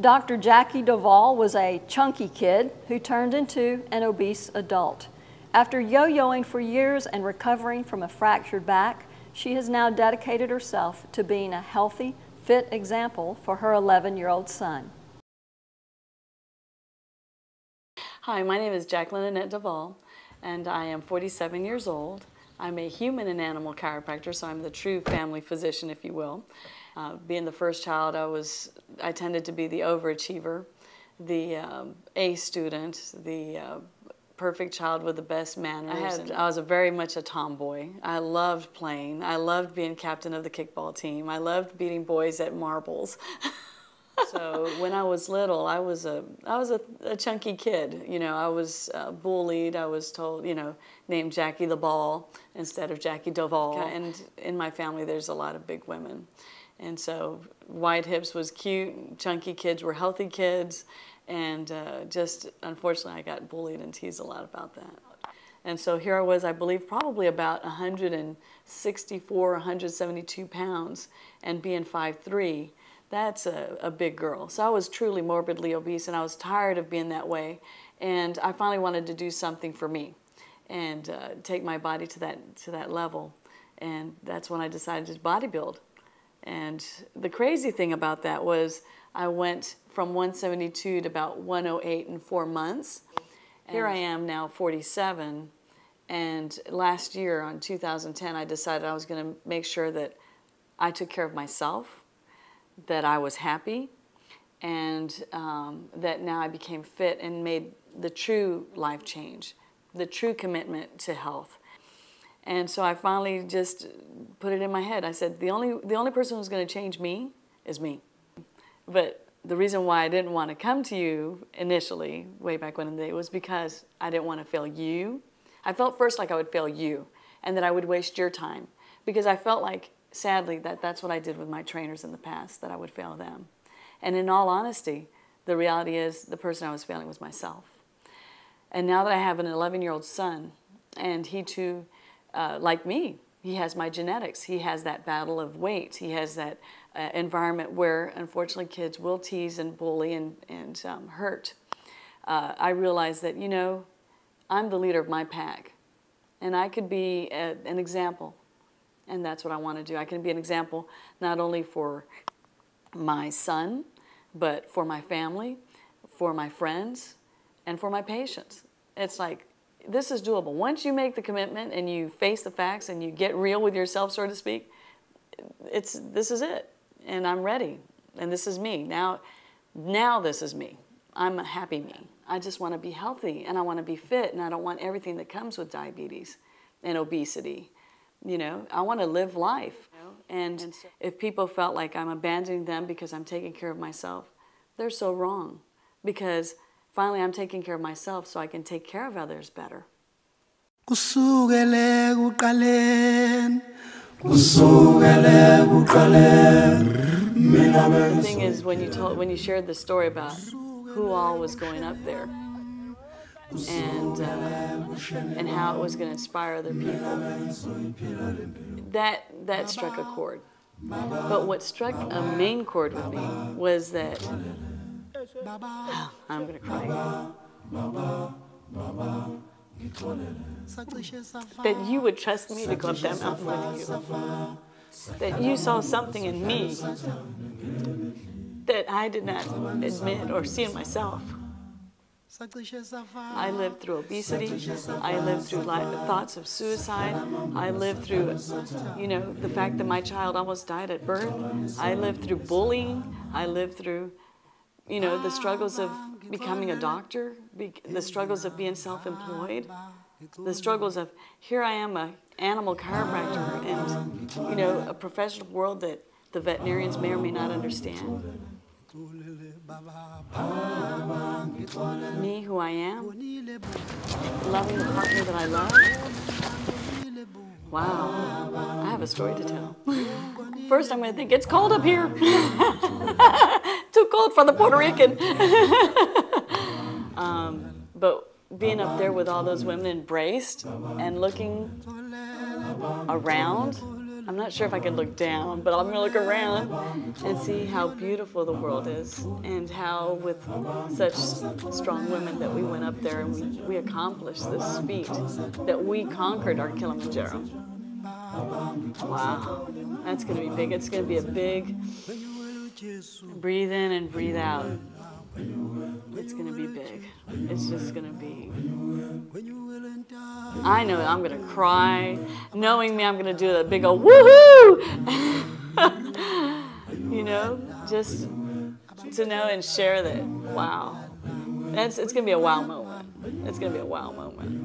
Dr. Jackie Doval was a chunky kid who turned into an obese adult. After yo-yoing for years and recovering from a fractured back, she has now dedicated herself to being a healthy, fit example for her 11-year-old son. Hi, my name is Jacqueline Annette Doval, and I am 47 years old. I'm a human and animal chiropractor, so I'm the true family physician, if you will. Being the first child, I tended to be the overachiever, the A student, the perfect child with the best manners. I was very much a tomboy. I loved playing. I loved being captain of the kickball team. I loved beating boys at marbles. So when I was little, I was a chunky kid. You know, I was bullied. I was told, you know, named Jackie the Ball instead of Jackie Doval. And in my family, there's a lot of big women. And so wide hips was cute, chunky kids were healthy kids, and just unfortunately I got bullied and teased a lot about that. And so here I was, I believe probably about 164, 172 pounds, and being 5'3", that's a big girl. So I was truly morbidly obese, and I was tired of being that way, and I finally wanted to do something for me and take my body to that level, and that's when I decided to bodybuild. And the crazy thing about that was I went from 172 to about 108 in 4 months. Here I am now 47, and last year on 2010 I decided I was going to make sure that I took care of myself, that I was happy, and that now I became fit and made the true life change, the true commitment to health. And so I finally just put it in my head. I said, the only person who's going to change me is me. But the reason why I didn't want to come to you initially, way back when in the day, was because I didn't want to fail you. I felt first like I would fail you and that I would waste your time, because I felt like, sadly, that's what I did with my trainers in the past, that I would fail them. And in all honesty, the reality is the person I was failing was myself. And now that I have an 11-year-old son, and he too, like me, he has my genetics. He has that battle of weight. He has that environment where, unfortunately, kids will tease and bully and hurt. I realized that, you know, I'm the leader of my pack, and I could be an example, and that's what I want to do. I can be an example not only for my son, but for my family, for my friends, and for my patients. It's like, this is doable. Once you make the commitment and you face the facts and you get real with yourself, so to speak, this is it. And I'm ready. And this is me. Now this is me. I'm a happy me. I just want to be healthy, and I want to be fit, and I don't want everything that comes with diabetes and obesity. You know, I want to live life. And if people felt like I'm abandoning them because I'm taking care of myself, they're so wrong. Because finally, I'm taking care of myself so I can take care of others better. The thing is, when you shared the story about who all was going up there, and how it was going to inspire other people, that struck a chord. But what struck a main chord with me was that I'm going to cry. That you would trust me to go up that mountain with you. That you saw something in me that I did not admit or see in myself. I lived through obesity. I lived through thoughts of suicide. I lived through, you know, the fact that my child almost died at birth. I lived through bullying. I lived through, you know, the struggles of becoming a doctor, the struggles of being self-employed, the struggles of, here I am, an animal chiropractor, and, you know, a professional world that the veterinarians may or may not understand. Me, who I am, loving the partner that I love. Wow, I have a story to tell. First, I'm going to think, it's cold up here. Too cold for the Puerto Rican. But being up there with all those women embraced and looking around I'm not sure if I can look down, but I'm gonna look around and see how beautiful the world is, and how with such strong women that we went up there and we accomplished this feat, that we conquered our Kilimanjaro. Wow, that's gonna be big. It's gonna be a big breathe in and breathe out. It's gonna be big. It's just gonna be, I know I'm gonna cry. Knowing me, I'm gonna do a big old woohoo! You know, just to know and share that, wow. It's gonna be a wow moment. It's gonna be a wow moment.